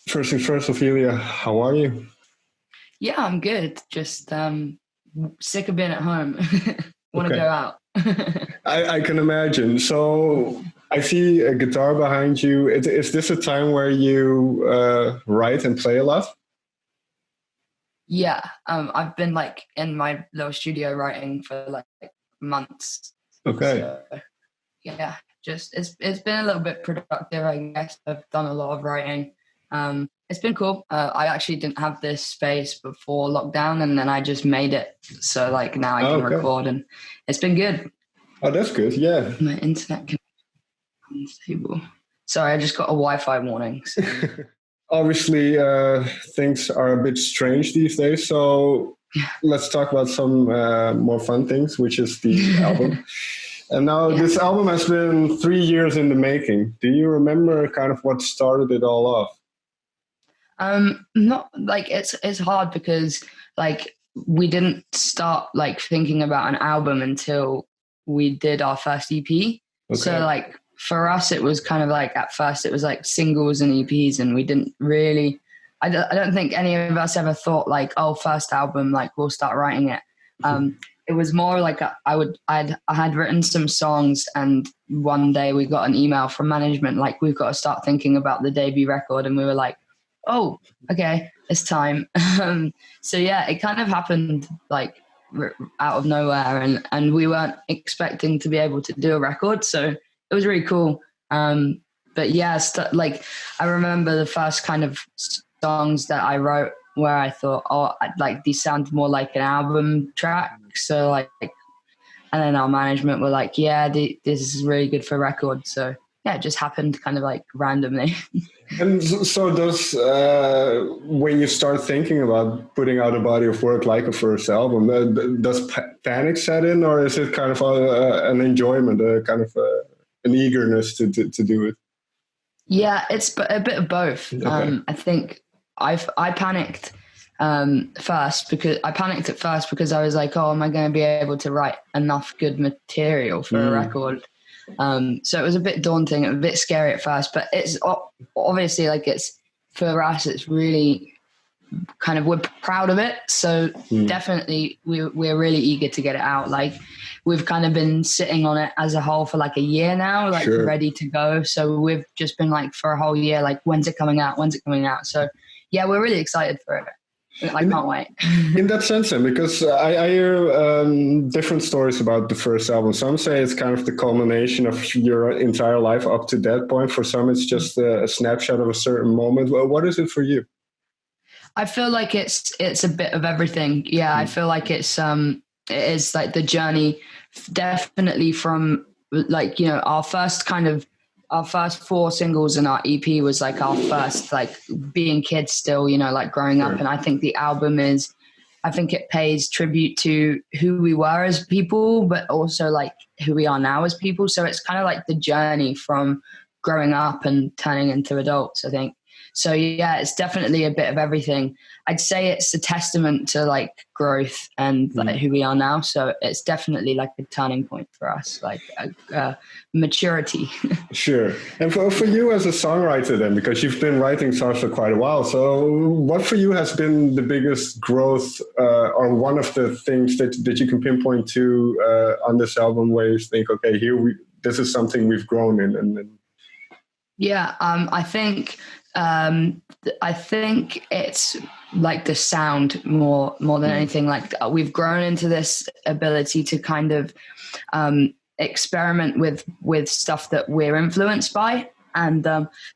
First things first, Ophelia, how are you? Yeah, I'm good. Just sick of being at home. Want to go Okay, out. I can imagine. So I see a guitar behind you. Is this a time where you write and play a lot? Yeah, I've been like in my little studio writing for like months. Okay. So yeah, just it's been a little bit productive, I guess. I've done a lot of writing. It's been cool. I actually didn't have this space before lockdown, and then I just made it. So like now I Oh, can okay. record, and it's been good. Oh, that's good. Yeah. My internet connection is unstable. Sorry, I just got a Wi-Fi warning. So. Obviously, things are a bit strange these days. So let's talk about some more fun things, which is the album. And now Yeah. this album has been 3 years in the making. Do you remember kind of what started it all off? Not like it's hard because like we didn't start like thinking about an album until we did our first EP. Okay. So like for us, it was kind of like at first it was like singles and EPs, and we didn't really. I don't think any of us ever thought like, oh, first album, like we'll start writing it. It was more like I had written some songs, and one day we got an email from management like we've got to start thinking about the debut record, and we were like, oh, okay, it's time. So yeah, it kind of happened like out of nowhere, and we weren't expecting to be able to do a record, so it was really cool. But yeah, like I remember the first kind of songs that I wrote where I thought, oh, like these sound more like an album track. So like, and then our management were like, yeah, this is really good for record. So yeah, it just happened kind of like randomly. And so does when you start thinking about putting out a body of work like a first album, does panic set in, or is it kind of an enjoyment, kind of an eagerness to do it? Yeah, it's a bit of both. Okay. I think I panicked at first because I was like, oh, am I going to be able to write enough good material for a record? So it was a bit daunting, a bit scary at first, but it's obviously like it's for us, it's really kind of, we're proud of it. So definitely we're really eager to get it out. Like we've kind of been sitting on it as a whole for like a year now, like ready to go. So we've just been like for a whole year, like when's it coming out? When's it coming out? So yeah, we're really excited for it. I can't wait. In that sense, then, because I hear different stories about the first album. Some say it's kind of the culmination of your entire life up to that point. For some, it's just a snapshot of a certain moment. Well, what is it for you? I feel like it's a bit of everything. Yeah, I feel like it is like the journey, definitely from like, you know, our first 4 singles in our EP was like our first, like being kids still, you know, like growing up. And I think the album I think it pays tribute to who we were as people, but also like who we are now as people. So it's kind of like the journey from growing up and turning into adults, I think. So yeah, it's definitely a bit of everything. I'd say it's a testament to like growth and like who we are now. So it's definitely like a turning point for us, like maturity. Sure. And for you as a songwriter then, because you've been writing songs for quite a while. So what for you has been the biggest growth or one of the things that you can pinpoint to on this album where you think, okay, this is something we've grown in? And Yeah, I think it's like the sound more than anything. Like we've grown into this ability to kind of experiment with stuff that we're influenced by. And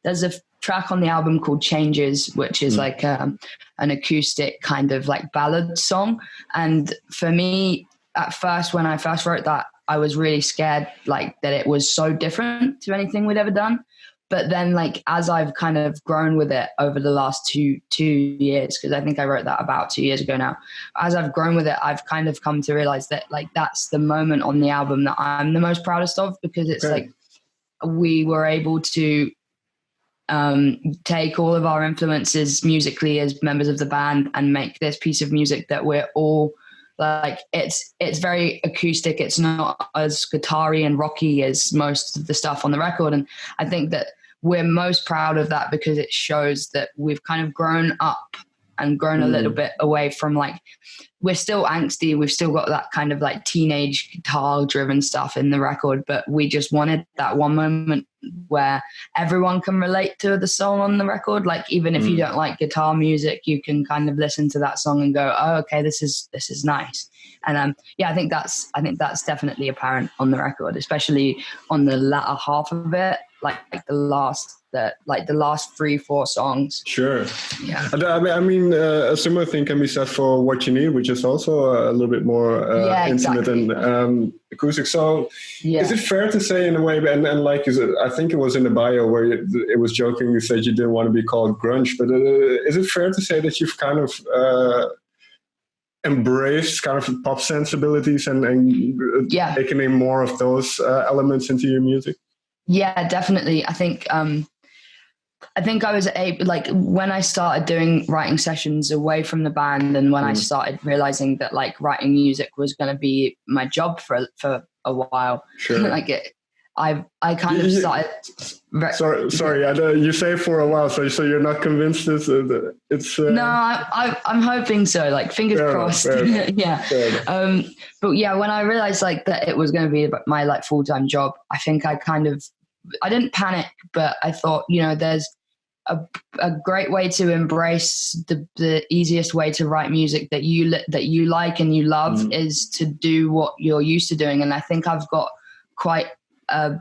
there's a track on the album called Changes, which is like an acoustic kind of like ballad song. And for me, at first, when I first wrote that, I was really scared like that it was so different to anything we'd ever done. But then like as I've kind of grown with it over the last two years, because I think I wrote that about 2 years ago now, as I've grown with it, I've kind of come to realize that like that's the moment on the album that I'm the most proudest of, because it's like we were able to take all of our influences musically as members of the band and make this piece of music that we're all like, it's very acoustic. It's not as guitar-y and rocky as most of the stuff on the record. And I think that we're most proud of that because it shows that we've kind of grown up and grown a little bit away from like, we're still angsty. We've still got that kind of like teenage guitar driven stuff in the record, but we just wanted that one moment where everyone can relate to the song on the record. Like, even if you don't like guitar music, you can kind of listen to that song and go, oh, okay, this is nice. And I think that's definitely apparent on the record, especially on the latter half of it, like the last 3-4 songs. Sure. Yeah. I mean, a similar thing can be said for What You Need, which is also a little bit more intimate and acoustic. So is it fair to say in a way, and like I think it was in the bio where it was jokingly said you didn't want to be called grunge, but is it fair to say that you've kind of embraced kind of pop sensibilities and taken in more of those elements into your music? Yeah, definitely. I think I was like when I started doing writing sessions away from the band, and when I started realizing that like writing music was going to be my job for a while. Sure. Like I kind of started. Sorry. You say for a while, so you're not convinced it's. No, I'm hoping so. Like fingers crossed. Yeah. But yeah, when I realized like that it was going to be my like full-time job, I think I didn't panic, but I thought, there's a great way to embrace the easiest way to write music that you like and you love is to do what you're used to doing. And I think I've got quite a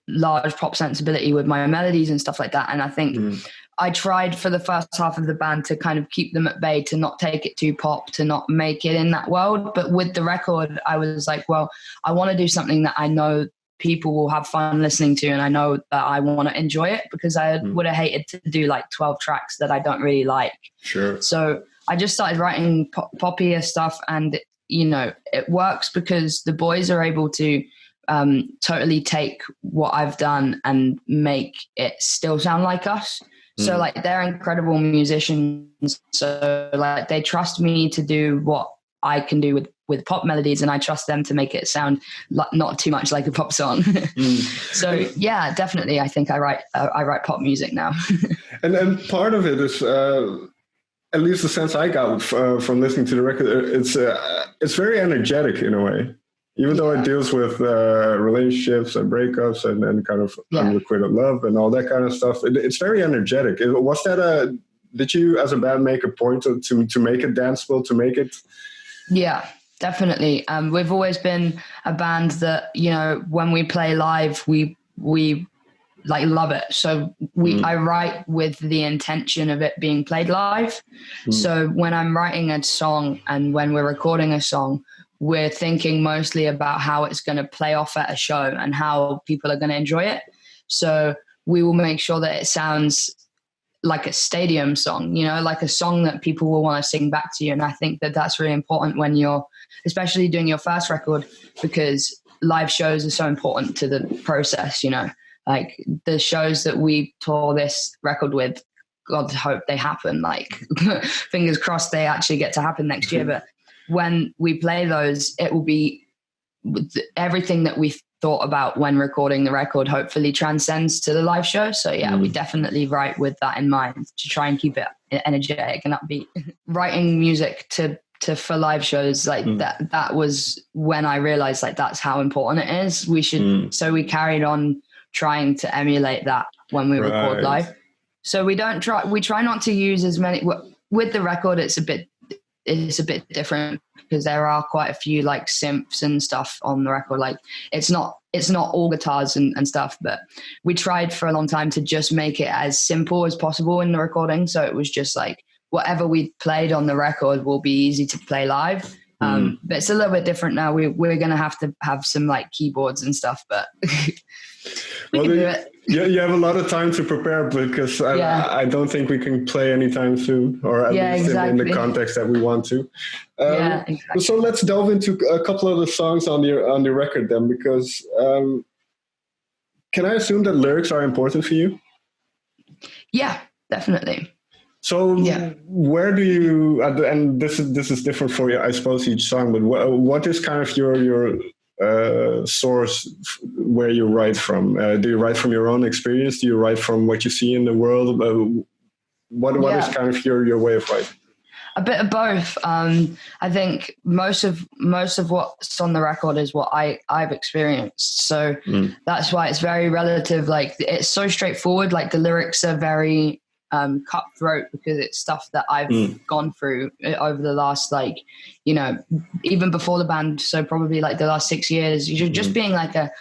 large pop sensibility with my melodies and stuff like that. And I think I tried for the first half of the band to kind of keep them at bay, to not take it too pop, to not make it in that world. But with the record, I was like, well, I want to do something that I know people will have fun listening to, and I know that I want to enjoy it, because I would have hated to do like 12 tracks that I don't really like. Sure. So I just started writing poppier stuff, and it works because the boys are able to totally take what I've done and make it still sound like us. So like they're incredible musicians. So like they trust me to do what I can do with pop melodies, and I trust them to make it sound not too much like a pop song. So yeah, definitely. I think I write pop music now. and part of it is, at least the sense I got from listening to the record, it's very energetic in a way, even though it deals with relationships and breakups and kind of unrequited love and all that kind of stuff. It's very energetic. Was that did you as a band make a point to make it danceable, to make it? Yeah, definitely. We've always been a band that, when we play live, we like love it. So I write with the intention of it being played live. So when I'm writing a song and when we're recording a song, we're thinking mostly about how it's going to play off at a show and how people are going to enjoy it. So we will make sure that it sounds like a stadium song, like a song that people will want to sing back to you. And I think that that's really important when you're especially doing your first record, because live shows are so important to the process, like the shows that we tour this record with, God hope they happen, like fingers crossed they actually get to happen next year. But when we play those, it will be everything that we thought about when recording the record hopefully transcends to the live show. So yeah, we definitely write with that in mind to try and keep it energetic and upbeat. Writing music for live shows like that was when I realized like that's how important it is. So we carried on trying to emulate that when we record live. So we try not to use as many with the record. It's a bit different because there are quite a few like synths and stuff on the record. Like it's not all guitars and stuff, but we tried for a long time to just make it as simple as possible in the recording. So it was just like whatever we played on the record will be easy to play live. But it's a little bit different now. We're going to have some like keyboards and stuff, but we can do it. Yeah, you have a lot of time to prepare because I don't think we can play anytime soon, or at least in the context that we want to. Exactly. So let's delve into a couple of the songs on the record then, because can I assume that lyrics are important for you? Yeah, definitely. So where do you, and this is different for you, I suppose, each song, but what is kind of your source where you write from? Do you write from your own experience? Do you write from what you see in the world? What is kind of your way of writing? A bit of both. I think most of what's on the record is what I've experienced. So that's why it's very relative. Like, it's so straightforward. Like, the lyrics are very cutthroat because it's stuff that I've gone through over the last, like, you know, even before the band. So probably like the last 6 years, you're just being like a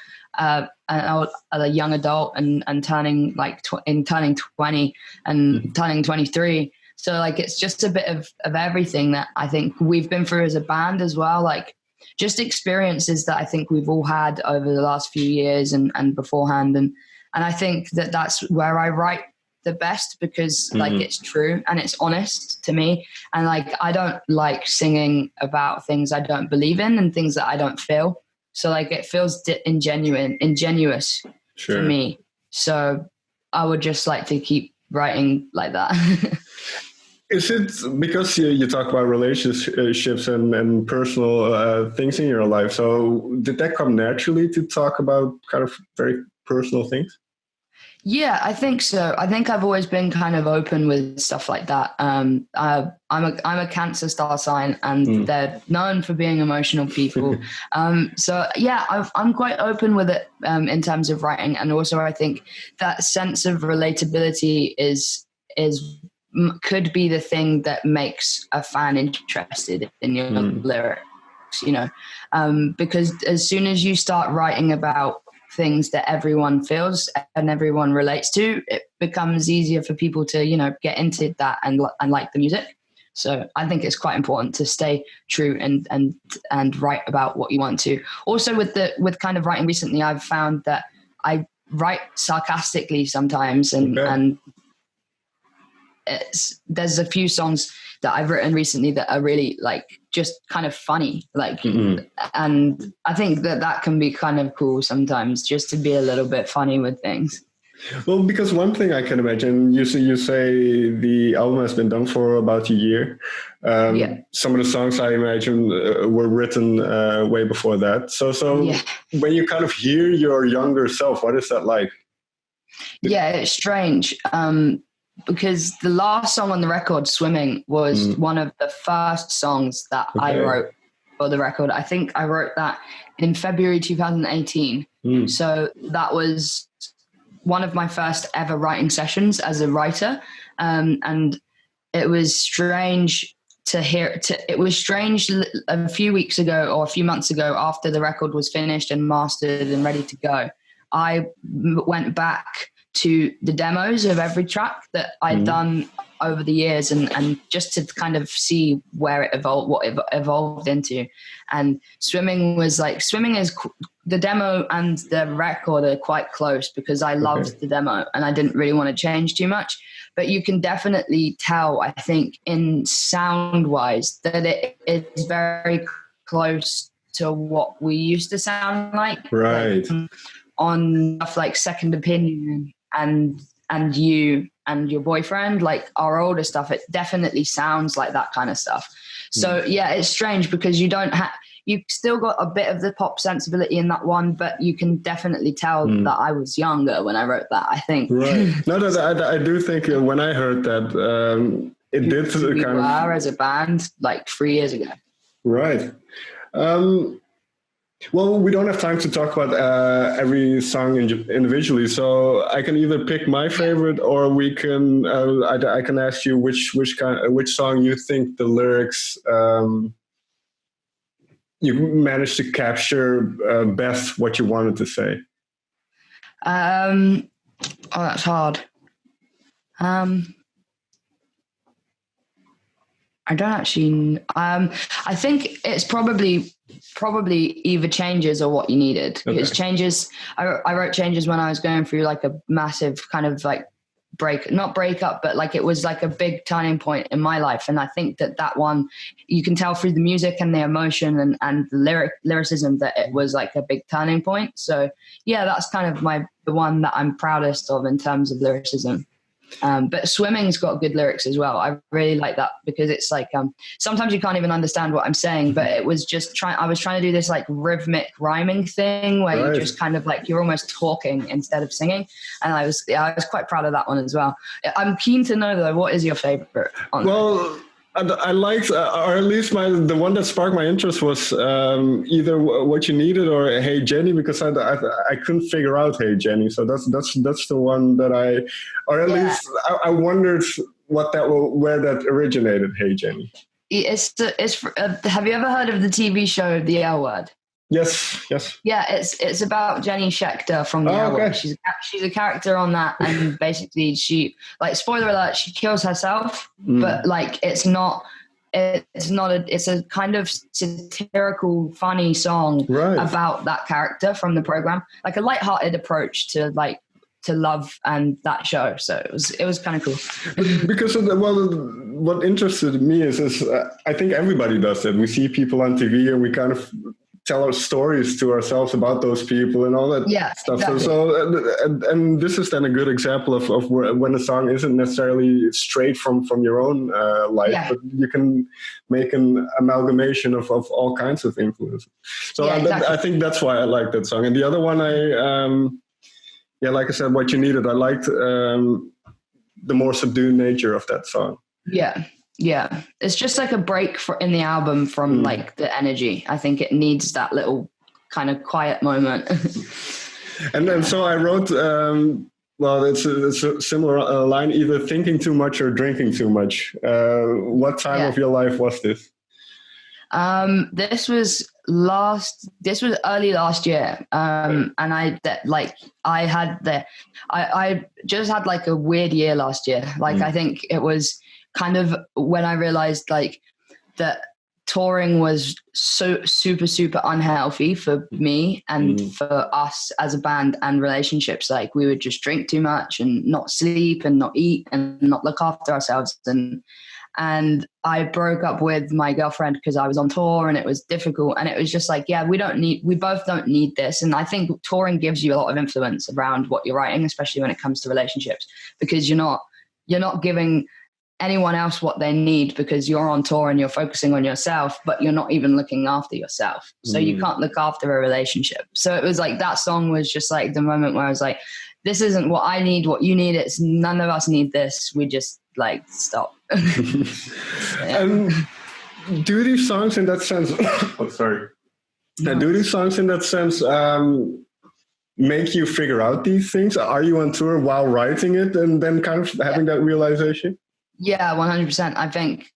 young adult and turning like turning 20 and turning 23. So like, it's just a bit of everything that I think we've been through as a band as well. Like, just experiences that I think we've all had over the last few years and beforehand. And I think that that's where I write the best, because like, it's true and it's honest to me. And like, I don't like singing about things I don't believe in and things that I don't feel. So like, it feels ingenuous for me. So I would just like to keep writing like that. Is it because you talk about relationships and personal things in your life? So did that come naturally to talk about kind of very personal things? Yeah, I think so. I think I've always been kind of open with stuff like that. I'm a Cancer star sign, and they're known for being emotional people. So yeah, I'm quite open with it in terms of writing, and also I think that sense of relatability could be the thing that makes a fan interested in your lyrics. You know, because as soon as you start writing about things that everyone feels and everyone relates to, it becomes easier for people to, you know, get into that and like the music. So I think it's quite important to stay true and write about what you want to. Also with kind of writing recently, I've found that I write sarcastically sometimes, and there's a few songs that I've written recently that are really like just kind of funny, like, and I think that can be kind of cool sometimes, just to be a little bit funny with things. Well, because one thing I can imagine, you say the album has been done for about a year. Some of the songs I imagine were written way before that. So when you kind of hear your younger self, what is that like? Yeah, it's strange. Because the last song on the record, Swimming, was one of the first songs that I wrote for the record. I think I wrote that in February 2018. So that was one of my first ever writing sessions as a writer. And it was strange to hear. It was strange a few weeks ago or a few months ago, after the record was finished and mastered and ready to go, I went back to the demos of every track that I'd done over the years, and just to kind of see where it evolved, what it evolved into. And Swimming is the demo and the record are quite close, because I loved the demo and I didn't really want to change too much. But you can definitely tell, I think, in sound wise, that it is very close to what we used to sound like. Right. Like, on stuff like Second Opinion and You and Your Boyfriend, like our older stuff, it definitely sounds like that kind of stuff. So yeah, it's strange because you still got a bit of the pop sensibility in that one, but you can definitely tell that I was younger when I wrote that, I think. Right. No, I do think when I heard that, it did we kind of... as a band like 3 years ago. Right. Well, we don't have time to talk about every song individually, so I can either pick my favorite, or we can. I can ask you which song you think the lyrics you managed to capture best what you wanted to say. Oh, that's hard. I don't actually. I think it's probably either Changes or What You Needed. Because Changes, I wrote Changes when I was going through like a massive kind of like not breakup, but like it was like a big turning point in my life. And I think that one, you can tell through the music and the emotion and the lyricism that it was like a big turning point. So yeah, that's kind of the one that I'm proudest of in terms of lyricism. But Swimming's got good lyrics as well. I really like that because it's like, sometimes you can't even understand what I'm saying, but it was just I was trying to do this like rhythmic rhyming thing where you just kind of like, you're almost talking instead of singing. And I was quite proud of that one as well. I'm keen to know though, what is your favorite on Well, I liked, or at least the one that sparked my interest was either What You Needed or Hey Jenny, because I couldn't figure out Hey Jenny. So that's the one that or at least I wondered where that originated. Hey Jenny. Have you ever heard of the TV show The L Word? Yes. Yeah, it's about Jenny Schechter from The L Word. She's a character on that, and basically she, like, spoiler alert, she kills herself, but like it's a kind of satirical, funny song about that character from the program, like a lighthearted approach to love and that show. So it was kind of cool. Because what interested me is I think everybody does it. We see people on TV and we kind of tell our stories to ourselves about those people and all that stuff. Exactly. So this is then a good example of when a song isn't necessarily straight from your own life, but you can make an amalgamation of all kinds of influences. So I think that's why I like that song. And the other one, like I said, What You Needed, I liked the more subdued nature of that song. Yeah, it's just like a break in the album from like the energy. I think it needs that little kind of quiet moment. And then so I wrote, it's a similar line, either thinking too much or drinking too much. What time of your life was this? This was early last year. And I just had like a weird year last year. Like I think it was kind of when I realized like that touring was so super, super unhealthy for me and for us as a band and relationships. Like we would just drink too much and not sleep and not eat and not look after ourselves. And I broke up with my girlfriend because I was on tour and it was difficult. And it was just like, we both don't need this. And I think touring gives you a lot of influence around what you're writing, especially when it comes to relationships, because you're not giving anyone else what they need because you're on tour and you're focusing on yourself, but you're not even looking after yourself. So you can't look after a relationship. So it was like, that song was just like the moment where I was like, this isn't what I need, what you need. It's none of us need this. We just like stop. Do these songs in that sense, do these songs in that sense make you figure out these things? Are you on tour while writing it and then kind of having that realization? Yeah, 100%. I think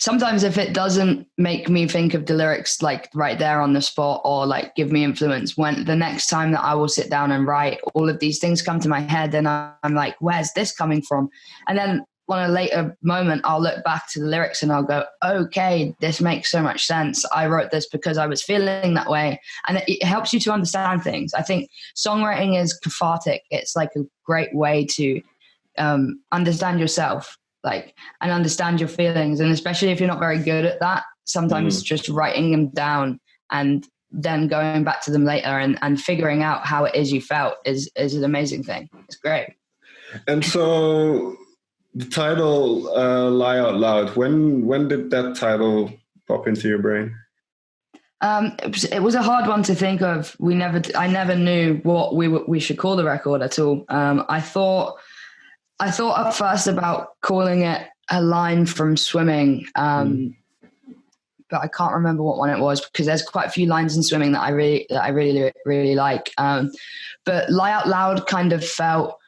sometimes if it doesn't make me think of the lyrics like right there on the spot or like give me influence, when the next time that I will sit down and write, all of these things come to my head and I'm like, where's this coming from? And then on a later moment, I'll look back to the lyrics and I'll go, okay, this makes so much sense. I wrote this because I was feeling that way. And it helps you to understand things. I think songwriting is cathartic. It's like a great way to understand yourself, like, and understand your feelings. And especially if you're not very good at that, sometimes just writing them down and then going back to them later and figuring out how it is you felt is an amazing thing. It's great. And so the title, Lie Out Loud, when did that title pop into your brain? It was a hard one to think of. I never knew what we should call the record at all. I thought at first about calling it A Line from Swimming, but I can't remember what one it was because there's quite a few lines in Swimming that I really, really like. But Lie Out Loud kind of felt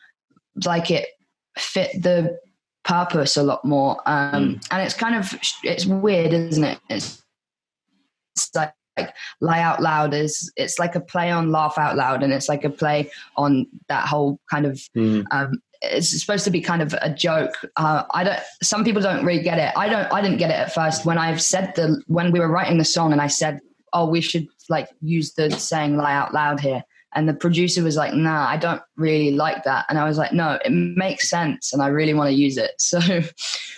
like it fit the purpose a lot more. And it's weird, isn't it? It's like Lie Out Loud it's like a play on Laugh Out Loud, and it's like a play on that whole kind of it's supposed to be kind of a joke. Some people don't really get it. I didn't get it at first when we were writing the song and I said, oh, we should like use the saying Lie Out Loud here. And the producer was like, nah, I don't really like that. And I was like, no, it makes sense. And I really want to use it. So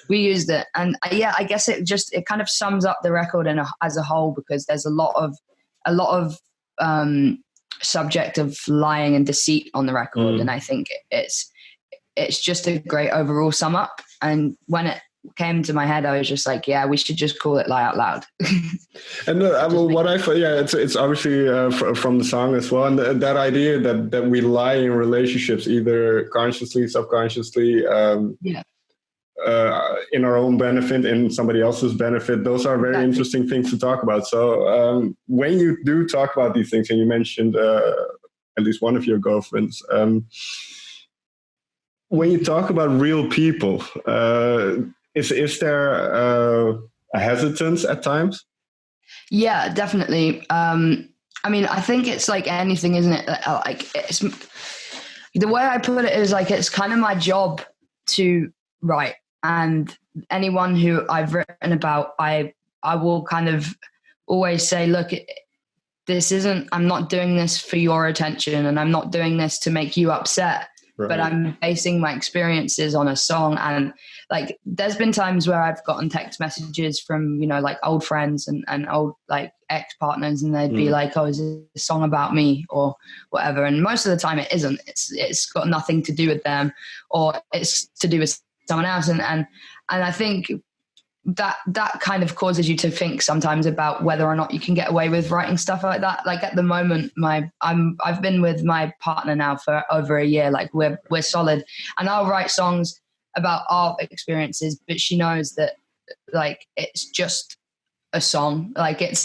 we used it. And I guess it kind of sums up the record as a whole, because there's a lot of subject of lying and deceit on the record. And I think it's just a great overall sum up. And when it came to my head, I was just like, yeah, we should just call it Lie Out Loud. And what I thought, yeah, it's obviously from the song as well, and that idea that we lie in relationships, either consciously, subconsciously, in our own benefit, in somebody else's benefit. Those are very interesting things to talk about. So when you do talk about these things, and you mentioned at least one of your girlfriends, when you talk about real people, is there a hesitance at times? Yeah, definitely. I mean, I think it's like anything, isn't it? Like, it's, the way I put it is like, it's kind of my job to write, and anyone who I've written about, I will kind of always say, look, I'm not doing this for your attention, and I'm not doing this to make you upset. Right. But I'm basing my experiences on a song. And like, there's been times where I've gotten text messages from, you know, like old friends and old like ex-partners, and they'd be like, oh, is this a song about me or whatever? And most of the time it isn't. It's got nothing to do with them, or it's to do with someone else. And I think that kind of causes you to think sometimes about whether or not you can get away with writing stuff like that. Like at the moment, I've been with my partner now for over a year. Like we're solid, and I'll write songs about our experiences, but she knows that like it's just a song. Like it's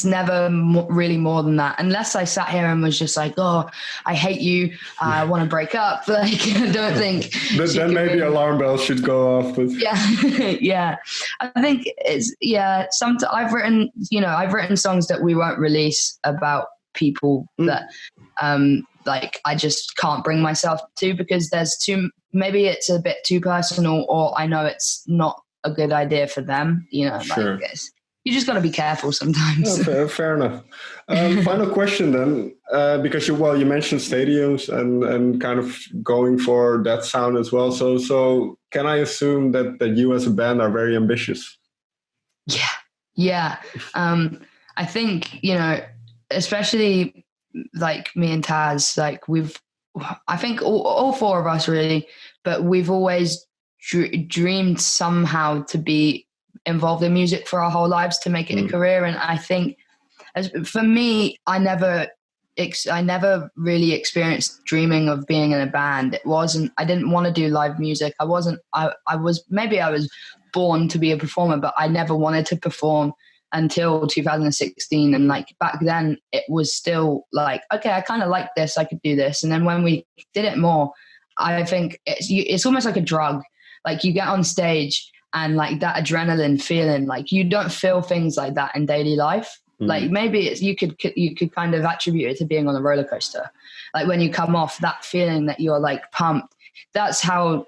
never really more than that, unless I sat here and was just like, oh, I hate you, I want to break up. Like, I don't think then maybe alarm bells should go off. But yeah I think it's I've written songs that we won't release about people that like I just can't bring myself to, because maybe it's a bit too personal, or I know it's not a good idea for them, you know. Sure. Like you just got to be careful sometimes. Oh, fair enough. Final question then, because you mentioned stadiums and kind of going for that sound as well. So can I assume that you as a band are very ambitious? Yeah. I think, you know, especially like me and Taz, like I think all four of us really, but we've always dreamed somehow to be involved in music for our whole lives, to make it a career. And I think for me, I never really experienced dreaming of being in a band. I didn't want to do live music. I was born to be a performer, but I never wanted to perform until 2016. And like back then it was still like, okay, I kind of like this, I could do this. And then when we did it more, I think it's almost like a drug. Like you get on stage and like that adrenaline feeling, like you don't feel things like that in daily life. Like maybe you could kind of attribute it to being on a roller coaster. Like when you come off, that feeling that you're like pumped, that's how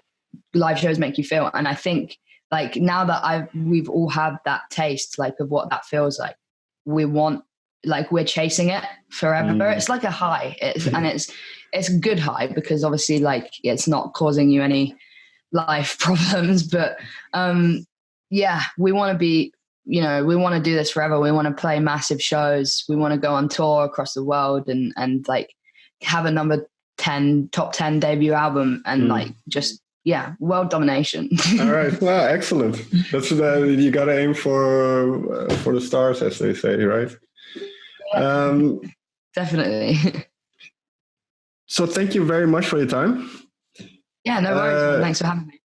live shows make you feel. And I think like now that we've all had that taste, like of what that feels like, we're chasing it forever. It's like a high. It's a good high, because obviously like it's not causing you any life problems, but we want to be, you know, we want to do this forever. We want to play massive shows. We want to go on tour across the world and like have a top 10 debut album and like just world domination. All right, well, excellent. That's you gotta aim for the stars, as they say, right? Definitely. So thank you very much for your time. Yeah, no worries. Thanks for having me.